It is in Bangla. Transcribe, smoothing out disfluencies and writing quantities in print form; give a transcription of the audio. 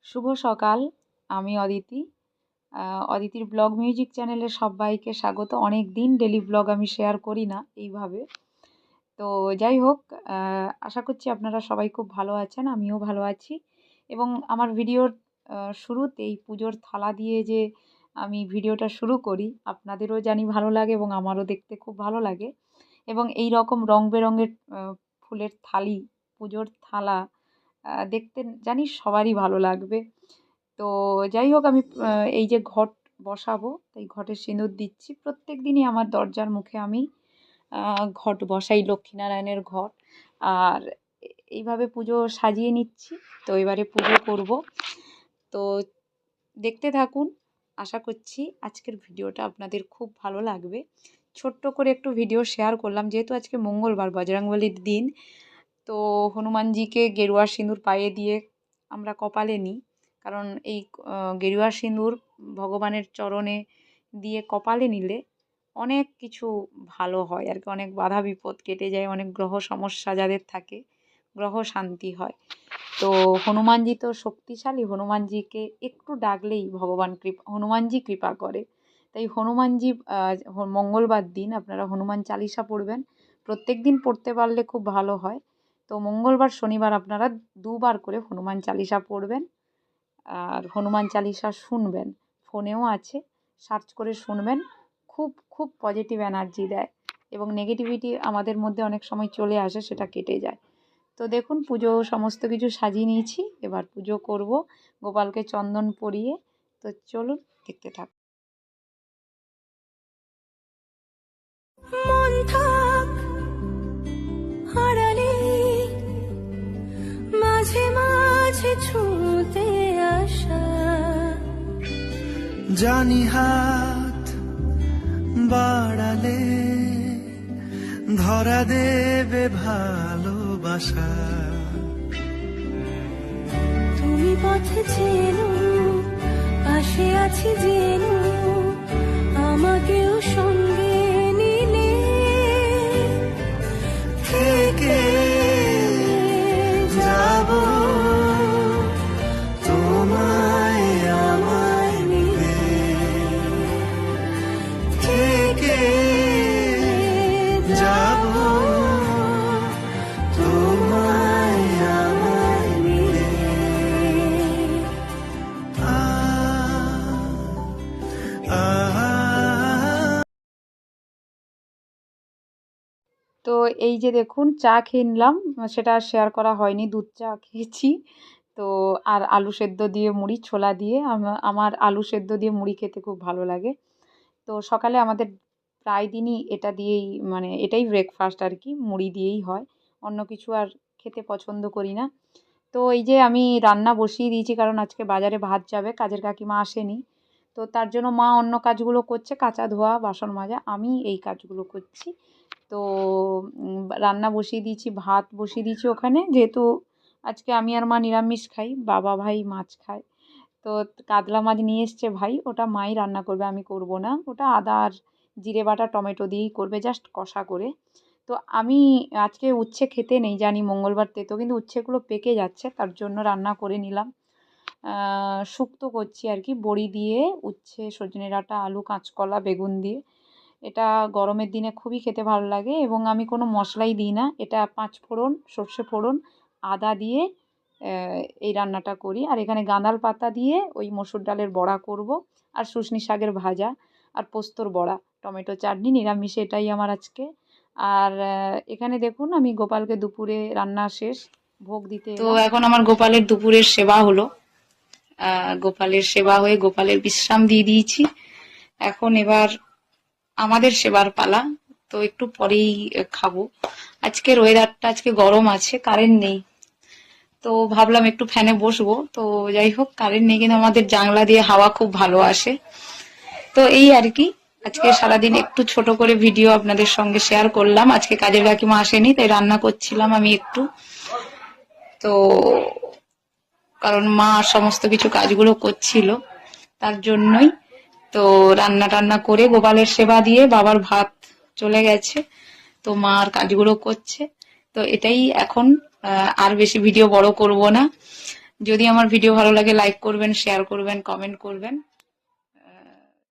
শুভ সকাল। আমি অদিতি। অদিতির ব্লগ মিউজিক চ্যানেলে সবাইকে স্বাগত। অনেক দিন ডেলি ব্লগ আমি শেয়ার করি না এইভাবে। তো যাই হোক, আশা করছি আপনারা সবাই খুব ভালো আছেন, আমিও ভালো আছি। এবং আমার ভিডিওর শুরুতেই পুজোর থালা দিয়ে যে আমি ভিডিওটা শুরু করি, আপনাদেরও জানি ভালো লাগে এবং আমারও দেখতে খুব ভালো লাগে। এবং এই রকম রং বেরঙের ফুলের থালি, পুজোর থালা দেখতে জানি সবারই ভালো লাগবে। তো যাই হোক, আমি এই যে ঘট বসাবো, তাই ঘটে সিঁদুর দিচ্ছি। প্রত্যেক দিনই আমার দরজার মুখে আমি ঘট বসাই, লক্ষ্মীনারায়ণের ঘট। আর এইভাবে পুজো সাজিয়ে নিচ্ছি। তো এবারে পুজো করব। তো দেখতে থাকুন। আশা করছি আজকের ভিডিওটা আপনাদের খুব ভালো লাগবে। ছোট্ট করে একটু ভিডিও শেয়ার করলাম, যেহেতু আজকে মঙ্গলবার, বজরংবলীর দিন। তো হনুমানজিকে গেরুয়া সিঁদুর পায়ে দিয়ে আমরা কপালে নিই, কারণ এই গেরুয়া সিঁদুর ভগবানের চরণে দিয়ে কপালে নিলে অনেক কিছু ভালো হয় আর কি। অনেক বাধা বিপদ কেটে যায়, অনেক গ্রহ সমস্যা যাদের থাকে, গ্রহ শান্তি হয়। তো হনুমানজি তো শক্তিশালী, হনুমানজিকে একটু ডাকলেই হনুমানজি কৃপা করে। তাই হনুমানজি মঙ্গলবার দিন আপনারা হনুমান চালিসা পড়বেন। প্রত্যেক দিন পড়তে পারলে খুব ভালো হয়। তো মঙ্গলবার শনিবার আপনারা দুবার করে হনুমান চালিসা পড়বেন আর হনুমান চালিসা শুনবেন। ফোনেও আছে, সার্চ করে শুনবেন। খুব খুব পজিটিভ এনার্জি দেয় এবং নেগেটিভিটি আমাদের মধ্যে অনেক সময় চলে আসে, সেটা কেটে যায়। তো দেখুন, পুজো সমস্ত কিছু সাজিয়ে নিয়েছি, এবার পুজো করব গোপালকে চন্দন পরিয়ে। তো চলুন দেখতে থাক। মন থাক হারালে মাঝে মাঝে ছুঁতে আসা, জানি হাত বাড়ালে ধরা দেবে ভালোবাসা। তুমি পথে চেনো, পাশে আছি জেনো, আমাকেও সঙ্গে নিলে থেকে যাব তোমায় আমায় নিয়ে, থেকে যাব তোমায় আমায় নিয়ে। তো এই যে দেখুন, চা খেয়ে নিলাম, সেটা শেয়ার করা হয়নি, দুধ চা খেয়েছি। তো আর আলু সেদ্ধ দিয়ে মুড়ি, ছোলা দিয়ে, আমার আলু সেদ্ধ দিয়ে মুড়ি খেতে খুব ভালো লাগে। তো সকালে আমাদের প্রায় দিনই এটা দিয়েই, মানে এটাই ব্রেকফাস্ট আর কি, মুড়ি দিয়েই হয়। অন্য কিছু আর খেতে পছন্দ করি না। তো এই যে আমি রান্না বসিয়ে দিয়েছি, কারণ আজকে বাজারে ভাত যাবে, কাজের কাকিমা আসেনি। তো তার জন্য মা অন্য কাজগুলো করছে, কাচা ধোয়া বাসন মাজা, আমি এই কাজগুলো করছি। তো রান্না বসিয়ে দিয়েছি, ভাত বসিয়ে দিয়েছি ওখানে, যেহেতু আজকে আমি আর মা নিরামিষ খাই, বাবা ভাই মাছ খায়। তো কাতলা মাছ নিয়ে এসছে ভাই, ওটা মাই রান্না করবে, আমি করব না। ওটা আদা আর জিরে বাটা টমেটো দিয়েই করবে, জাস্ট কষা করে। তো আমি আজকে উচ্ছে খেতে নেই, জানি মঙ্গলবার তেতো, কিন্তু উচ্ছেগুলো পেকে যাচ্ছে, তার জন্য রান্না করে নিলাম। শুক্তো করছি আর কি, বড়ি দিয়ে, উচ্ছে, সজনে ডাঁটা, আলু, কাঁচকলা, বেগুন দিয়ে। এটা গরমের দিনে খুবই খেতে ভালো লাগে এবং আমি কোনো মশলাই দিই না। এটা 5 ফোড়ন, সর্ষে ফোড়ন, আদা দিয়ে এই রান্নাটা করি। আর এখানে গাঁদাল পাতা দিয়ে ওই মসুর ডালের বড়া করব, আর শুশনি শাকের ভাজা, আর পোস্তর বড়া, টমেটো চাটনি, নিরামিষে এটাই আমার আজকে। আর এখানে দেখুন, আমি গোপালকে দুপুরে রান্না শেষ, ভোগ দিতে এলাম। তো এখন আমার গোপালের দুপুরের সেবা হলো। গোপালের সেবা হয়ে গোপালের বিশ্রাম দিয়ে দিয়েছি। এখন এবার আমাদের সেবার পালা। তো একটু পরেই খাবো। আজকের ওয়েদারটা আজকে গরম আছে, কারেন্ট নেই। তো ভাবলাম একটু ফ্যানে বসবো। তো যাই হোক, কারেন্ট নেই, কিন্তু আমাদের জানলা দিয়ে হাওয়া খুব ভালো আসে। তো এই আর কি, আজকে সারাদিন একটু ছোট করে ভিডিও আপনাদের সঙ্গে শেয়ার করলাম। আজকে কাজের কাকিমা আসেনি, তাই রান্না করছিলাম আমি একটু। তো কারণ মা সমস্ত কিছু কাজগুলো করছিল, তার জন্যই। তো রান্না টান্না করে গোপালের সেবা দিয়ে বাবার ভাত চলে গেছে, তো মা আর কাজগুলো করছে। তো এটাই এখন, আর বেশি ভিডিও বড় করব না। যদি আমার ভিডিও ভালো লাগে লাইক করবেন, শেয়ার করবেন, কমেন্ট করবেন।